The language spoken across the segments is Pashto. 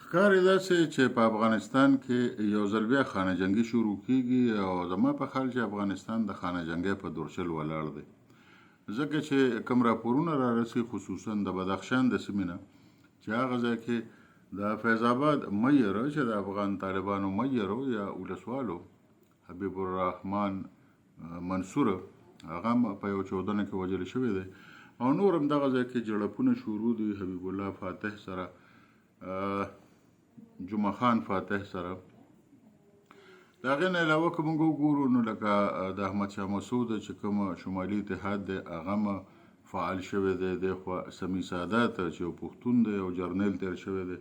ښکاري داسې چې په افغانستان کې یو ځل بیا خانه جنګي شروع کیږي او زما په خیال چې افغانستان د خانه جنګۍ په دورشل ولاړ دی. ځکه چې کوم راپورونه را رسي خصوصا د بدخشان د سیمې نه چې هغه ځای کې د فیض آباد میر چې د افغان طالبانو میر یا ولسوالو حبیب الرحمن منصور هغه هم په یو چاودنه کې وژل شوی دی او نور هم دغه ځای کې جړپونه شروع دي حبیب الله فاتح سره جمعه خان فاتح سره. د هغې نه علاوه که موږ وګورو نو لکه د احمدشاه مسعود چې کوم شمالي اتحاد دی هغه هم فعال شوی دی. دخوا سمی سادات چې یو پښتون دی او جرنیل تیر شوی دی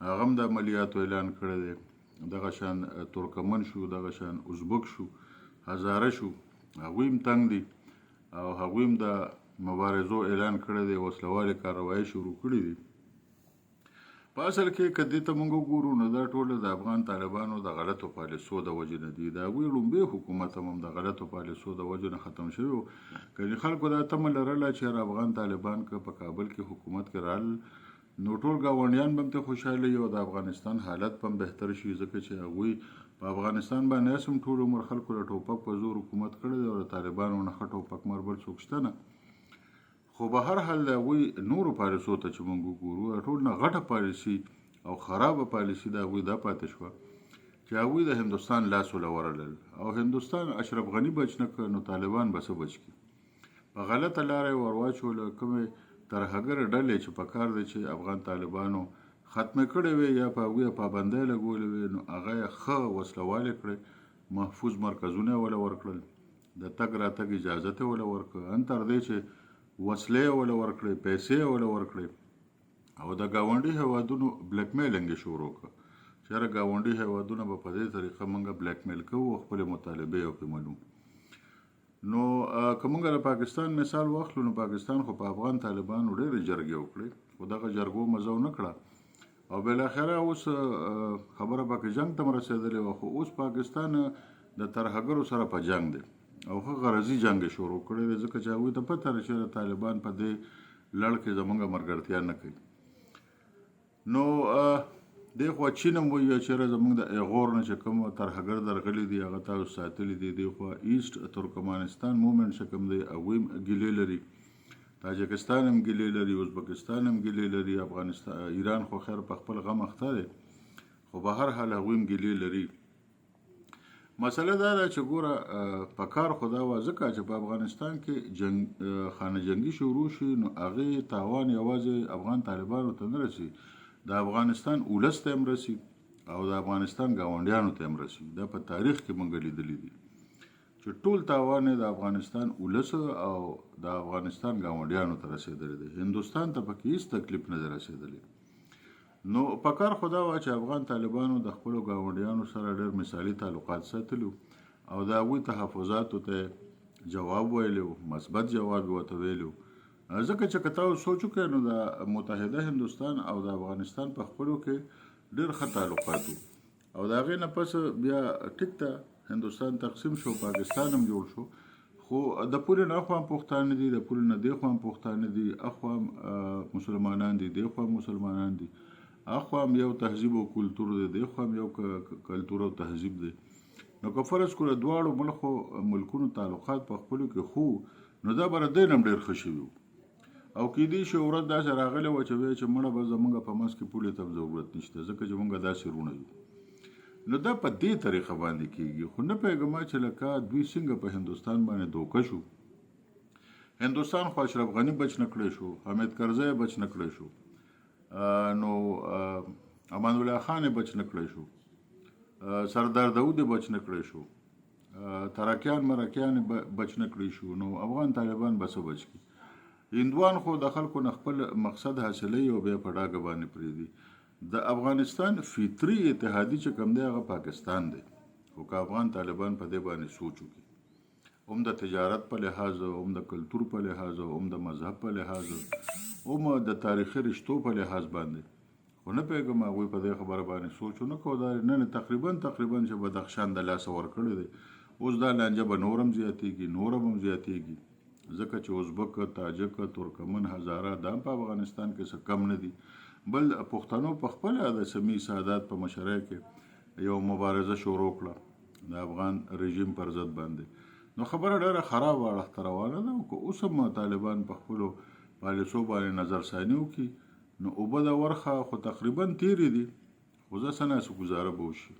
هغه هم د عملیاتو اعلان کړی دی. دغه شان ترکمن شو، دغه شان ازبک شو، هزاره شو، هغوی هم تنګ دي او هغوی هم د مبارزو اعلان کړی دی، وسلوالې کاروایي شروع کړي دي. په اصل کې که دې ته موږ وګورو نو دا ټوله د افغان طالبانو د غلطو پالیسو د وجې نه دي. د هغوی لومبی حکومت هم د غلطو پالیسو د وجې نه ختم شوی و. که خلکو دا تمه لرله چې افغان طالبان که په کابل کې حکومت کې رال نو ټول ګاونډیان به هم ته خوشحاله وي او د افغانستان حالت به هم بهتر شي، ځکه چې هغوی په افغانستان باندې هم ټول عمر خلکو له ټوپک په زور حکومت کړی دی او د طالبانو نه ښه ټوپک مار بل څوک شته نه. خو به هر حال د هغوی نورو پالیسو ته چې موږ وګورو ټول نه غټه پالیسي او خرابه پالیسي د هغوی دا پاتې شوه چې هغوی د هندوستان لاس وله ورلل او هندوستان اشرف غني بچ نه کړ نو طالبان به څه بچ کړي. په غلطه لاره یې ور واچوله. کومې ترهګره ډلې چې په کار دی چې افغان طالبانو ختمې کړې وې یا په هغوی پابندۍ لګولې وې نو هغه یې ښه وسلوالې کړې، محفوظ مرکزونه یې وله ورکړل، د تګ راتګ اجازت یې وله ورکړه، ان تر دې چې وسلې یې وله ورکړې، پیسې یې وله ورکړې او د ګاونډي هیوادونو بلیک میلینګ یې شروع کړه چې هره ګاونډي هیوادونه به په دې طریقه موږ بلیک میل کوو او خپلې مطالبې یې پرې منو. نو که موږ د پاکستان مثال واخلو نو پاکستان خو په افغان طالبانو ډېرې جرګې وکړې خو دغه جرګو مزه ونه کړه او بالاخره اوس خبره پکې جنګ ته هم رسېدلې وه. خو اوس پاکستان د ترهګرو سره په جنګ دی او ښه غرضي جنګ یې شروع کړی دی، ځکه چې هغوی ته پته ده چې طالبان په دې لړ کې زموږ ملګرتیا نه کوي. نو دې خوا چین هم وایي چېرې زموږ د ایغور نه چې کوم ترهګر درغلي دي هغه تاسو ساتلي دي. دې خوا ایسټ ترکمانستان مومنټ چې کوم دی هغوی هم ګیلې لري، تاجکستان هم ګیلې لري، ازبکستان هم ګیلې لري، افغانستان ایران خو خیر په خپل غم اخته دی خو به هر حال هغوی هم ګیلې لري. مسله دا ده چې ګوره په کار خو دا وه ځکه چې په افغانستان کې خانه جنګي شروع شي نو هغې تاوان یوازې افغان طالبانو ته نه رسي، د افغانستان ولس ته هم رسي او د افغانستان ګاونډیانو ته هم رسي. دا په تاریخ کې موږ لیدلی دي چې ټول تاوان د افغانستان ولس او د افغانستان ګاونډیانو ته رسېدلی دی، هندوستان ته پکې هېڅ تکلیف نه دی رسېدلی. نو په کار خو دا وه چې افغان طالبانو د خپلو ګاونډیانو سره ډېر مثالي تعلقات ساتلي او د هغوی تحفظاتو ته جواب ویلی و، مثبت جواب یې ورته ویلی و. ځکه چې که تاسو سوچ وکړئ نو د متحده هندوستان او د افغانستان په خپلو کې ډېر ښه تعلقات و او د هغې نه پس بیا ټیک ته هندوستان تقسیم شو، پاکستان هم جوړ شو خو د پولې نه اخوا هم پښتانه دي، د پولې نه دې خوا هم پښتانه دي، اخوا هم مسلمانان دي، دې خوا هم مسلمانان دي، اخوا هم یو تهذیب او کلتور دی، دې خوا هم یو کلتور او تهذیب دی. نو که فرض کړو د دواړو ملکونو تعلقات په خپلو کې خو نو دا به د دې نه هم ډېر ښه شوي او کېدای شي ورځ داسې راغلی وه چې وایي چې مړه به زموږ په منځ کې پولې ته ضرورت نشته ځکه چې موږ داسې وروڼه یو. نو دا په دې طریقه باندې کېږي خو نه پوهېږم چې لکه دوی څنګه په هندوستان باندې دوکه شو. هندوستان خو اشرف غني بچ نه کړی شو، حامد کرزی بچ نه کړی شو، نو امان الله خان بچ نه کړی شو، سردار داود بچ نه کړی شو، ترکیان مرکیان بچ نه کړی شو. نو افغان طالبان به څه بچ کړي؟ هندوان خو د خلکو نه خپل مقصد حاصلوي او بیا په ډاګه باندې پرېږدي. د افغانستان فطري اتحادي چې کوم دی هغه پاکستان دی خو که افغان طالبان په دې باندې سوچ وکړي هم د تجارت په لحاظ هم د کلتور په لحاظ هم د مذهب په لحاظ هم د تاریخي رشتو په لحاظ باندې خو نه پوهېږم هغوی په دې خبره باندې سوچ ونه کړو. دا نن تقریبا چې بدخشان د لاسه ورکړی دی اوس دا لانجه به نور هم زیاتېږي، نور هم زیاتېږي ځکه چې ازبک، تاجک، ترکمن، هزاره دا په افغانستان کې څه کم نه دي. بل پښتنو په خپل د سمی سادات په مشرۍ کې یو مبارزه شروع کړه د افغان رژیم پر ضد باندې نو خبره ډېره خراب اړخ روانه ده او اوس هم طالبان په خپلو پالیسو باندې نظر ثاني وکړي نو اوبه د ورخه خو تقریبا تیرې دي خو زه څه ناسو ګزاره به وشي